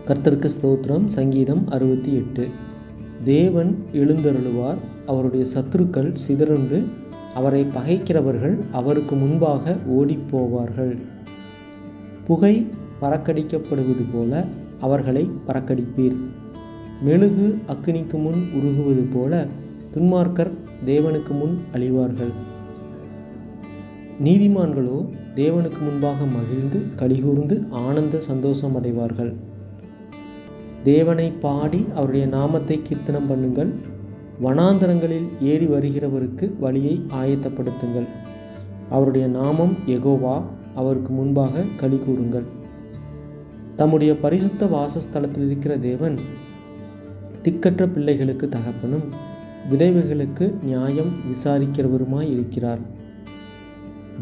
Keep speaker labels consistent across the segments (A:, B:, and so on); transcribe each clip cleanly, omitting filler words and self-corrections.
A: கர்த்தருக்கு ஸ்தோத்திரம். சங்கீதம் 68. தேவன் எழுந்தருளுவார், அவருடைய சத்துருக்கள் சிதறுண்டு, அவரை பகைக்கிறவர்கள் அவருக்கு முன்பாக ஓடிப்போவார்கள். புகை பறக்கடிக்கப்படுவது போல அவர்களை பறக்கடிப்பீர். மெழுகு அக்கினிக்கு முன் உருகுவது போல துன்மார்க்கர் தேவனுக்கு முன் அழிவார்கள். நீதிமான்களோ தேவனுக்கு முன்பாக மகிழ்ந்து களிகூர்ந்து ஆனந்த சந்தோஷம் அடைவார்கள். தேவனை பாடி அவருடைய நாமத்தை கீர்த்தனம் பண்ணுங்கள். வனாந்தரங்களில் ஏறி வருகிறவருக்கு வழியை ஆயத்தப்படுத்துங்கள். அவருடைய நாமம் யெகோவா, அவருக்கு முன்பாக களி கூறுங்கள். தம்முடைய பரிசுத்த வாசஸ்தலத்தில் இருக்கிற தேவன் திக்கற்ற பிள்ளைகளுக்கு தகப்பனும் விதவைகளுக்கு நியாயம் விசாரிக்கிறவருமாய் இருக்கிறார்.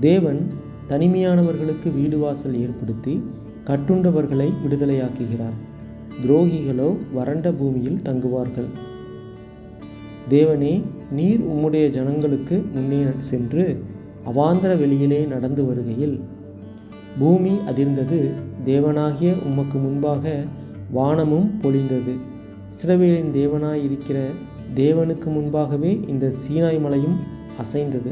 A: தேவன் தனிமையானவர்களுக்கு வீடு வாசல் ஏற்படுத்தி கட்டுண்டவர்களை விடுதலையாக்குகிறார். துரோகிகளோ வறண்ட பூமியில் தங்குவார்கள். தேவனே, நீர் உம்முடைய ஜனங்களுக்கு முன்னே சென்று அவாந்தர வெளியிலே நடந்து வருகையில் பூமி அதிர்ந்தது. தேவனாகிய உமக்கு முன்பாக வானமும் பொழிந்தது. இஸ்ரவேலின் தேவனாயிருக்கிற தேவனுக்கு முன்பாகவே இந்த சீனாய் மலையும் அசைந்தது.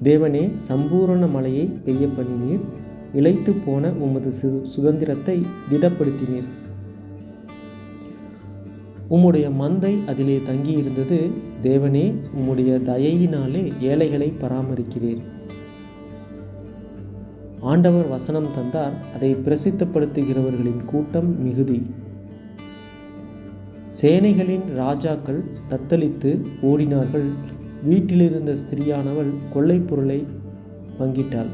A: தேவனே, சம்பூரண மழையை பெய்ய பண்ணினீர். இளைத்து போன உமது சுதந்திரத்தை திடப்படுத்தினீர். உம்முடைய மந்தை அதிலே தங்கியிருந்தது. தேவனே, உம்முடைய தயையினாலே ஏழைகளை பராமரிக்கிறீர். ஆண்டவர் வசனம் தந்தார், அதை பிரசித்தப்படுத்துகிறவர்களின் கூட்டம் மிகுதி. சேனைகளின் ராஜாக்கள் தத்தளித்து ஓடினார்கள். வீட்டிலிருந்த ஸ்திரியானவள் கொள்ளை பொருளை பங்கிட்டாள்.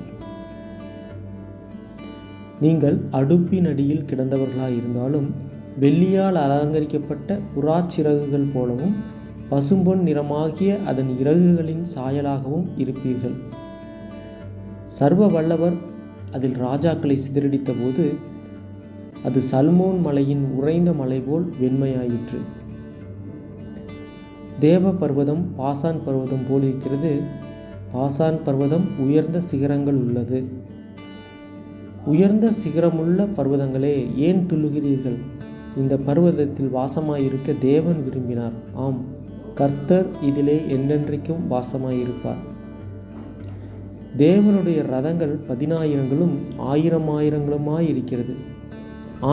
A: நீங்கள் அடுப்பின் அடியில் கிடந்தவர்களாயிருந்தாலும் வெள்ளியால் அலங்கரிக்கப்பட்ட புறாச்சிறகுகள் போலவும் பசும்பொன் நிறமாகிய அதன் இறகுகளின் சாயலாகவும் இருப்பீர்கள். சர்வ வல்லவர் அதில் ராஜாக்களை சிதறடித்த போது அது சல்மோன் மலையின் உறைந்த மலை போல் வெண்மையாயிற்று. தேவ பர்வதம் பாசான் பர்வதம் போல் இருக்கிறது. பாசான் பர்வதம் உயர்ந்த சிகரங்கள் உள்ளது. உயர்ந்த சிகரமுள்ள பர்வதங்களே, ஏன் துள்ளுகிறீர்கள்? இந்த பர்வதத்தில் வாசமாயிருக்க தேவன் விரும்பினார். ஆம், கர்த்தர் இதிலே என்றென்றைக்கும் வாசமாயிருப்பார். தேவனுடைய ரதங்கள் 10,000ங்களும் 1000,000ங்களுமாயிருக்கிறது.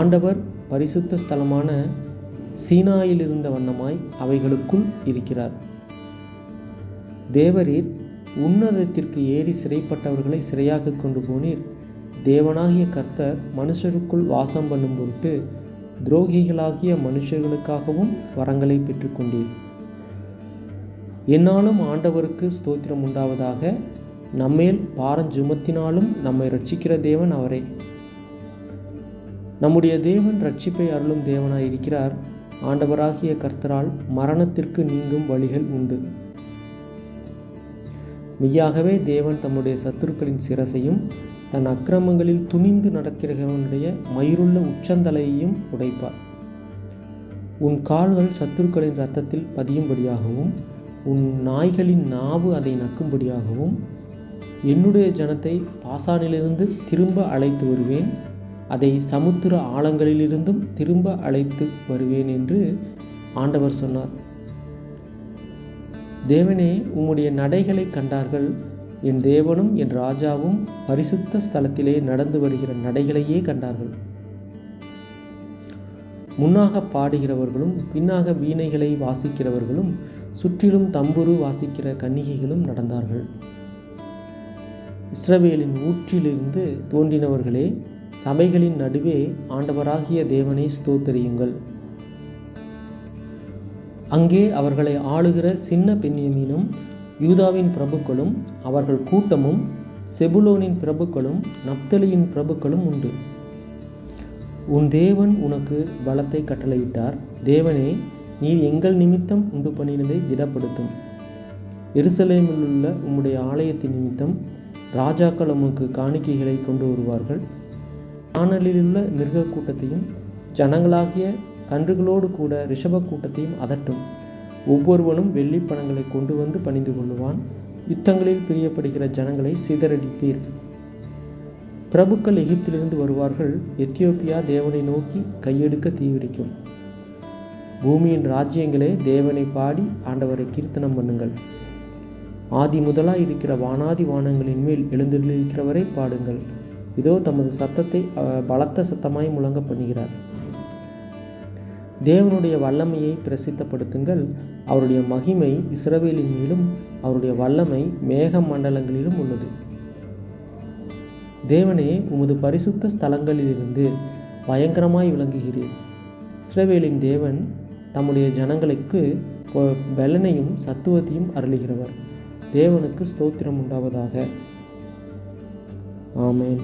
A: ஆண்டவர் பரிசுத்த ஸ்தலமான சீனாயில் இருந்த வண்ணமாய் அவைகளுக்குள் இருக்கிறார். தேவரீர் உன்னதத்திற்கு ஏறி சிறைப்பட்டவர்களை சிறையாக கொண்டு போனீர். தேவனாகிய கர்த்தர் மனுஷருக்குள் வாசம் பண்ணும் பொருட்டு துரோகிகளாகிய மனுஷர்களுக்காகவும் வரங்களை பெற்றுக்கொண்டீர். என்னாலும் ஆண்டவருக்கு ஸ்தோத்திரம் உண்டாவதாக. நம்மேல் பாரஞ்சுமத்தினாலும் நம்மை ரட்சிக்கிற தேவன் அவரே. நம்முடைய தேவன் ரட்சிப்பை அருளும் தேவனாயிருக்கிறார். ஆண்டவராகிய கர்த்தரால் மரணத்திற்கு நீங்கும் வழிகள் உண்டு. மெய்யாகவே தேவன் தம்முடைய சத்துருக்களின் சிரசையும் தன் அக்கிரமங்களில் துணிந்து நடக்கிறவனுடைய மயிருள்ள உச்சந்தலையையும் உடைப்பார். உன் கால்கள் சத்துருக்களின் இரத்தத்தில் பதியும்படியாகவும் உன் நாய்களின் நாவு அதை நக்கும்படியாகவும் என்னுடைய ஜனத்தை பாசானிலிருந்து திரும்ப அழைத்து வருவேன். அதை சமுத்திர ஆழங்களிலிருந்தும் திரும்ப அழைத்து வருவேன் என்று ஆண்டவர் சொன்னார். தேவனே, உம்முடைய நடைகளை கண்டார்கள். என் தேவனும் என் ராஜாவும் பரிசுத்த ஸ்தலத்திலே நடந்து வருகிற நடைகளையே கண்டார்கள். முன்னாக பாடுகிறவர்களும் பின்னாக வீணைகளை வாசிக்கிறவர்களும் சுற்றிலும் தம்புரு வாசிக்கிற கன்னிகைகளும் நடந்தார்கள். இஸ்ரவேலின் ஊற்றிலிருந்து தோன்றினவர்களே, சபைகளின் நடுவே ஆண்டவராகிய தேவனை ஸ்தோத்தரியுங்கள். அங்கே அவர்களை ஆளுகிற சின்ன பென்யமீனும் யூதாவின் பிரபுக்களும் அவர்கள் கூட்டமும் செபுலோனின் பிரபுக்களும் நப்தலியின் பிரபுக்களும் உண்டு. உன் தேவன் உனக்கு பலத்தை கட்டளையிட்டார். தேவனே, நீர் எங்கள் நிமித்தம் உண்டு பண்ணினதை திடப்படுத்தும். எருசலேமில் உள்ள உம்முடைய ஆலயத்தின் நிமித்தம் ராஜாக்கள் உமக்கு காணிக்கைகளை கொண்டு வருவார்கள். கானலிலுள்ள மிருக கூட்டத்தையும் ஜனங்களாகிய கன்றுகளோடு கூட ரிஷப கூட்டத்தையும் அதட்டும். ஒவ்வொருவனும் வெள்ளி பணங்களை கொண்டு வந்து பணிந்து கொள்ளுவான். யுத்தங்களில் பிரியப்படுகிற ஜனங்களை சிதறடிப்பீர். பிரபுக்கள் எகிப்திலிருந்து வருவார்கள். எத்தியோப்பியா தேவனை நோக்கி கையெடுக்க தீவிரிக்கும். பூமியின் ராஜ்யங்களே தேவனை பாடி ஆண்டவரை கீர்த்தனம் பண்ணுங்கள். ஆதி முதலாய் இருக்கிற வானாதி வானங்களின் மேல் எழுந்திருக்கிறவரை பாடுங்கள். இதோ தமது சத்தத்தை பலத்த சத்தமாய் முழங்க பண்ணுகிறார். தேவனுடைய வல்லமையை பிரசித்தப்படுத்துங்கள். அவருடைய மகிமை இஸ்ரவேலின் மேலும் அவருடைய வல்லமை மேக மண்டலங்களிலும் உள்ளது. தேவனே, உமது பரிசுத்த ஸ்தலங்களிலிருந்து பயங்கரமாய் விளங்குகிறீர். இஸ்ரவேலின் தேவன் தம்முடைய ஜனங்களுக்கு பலனையும் சத்துவத்தையும் அருளுகிறவர். தேவனுக்கு ஸ்தோத்திரம் உண்டாவதாக. ஆமென்.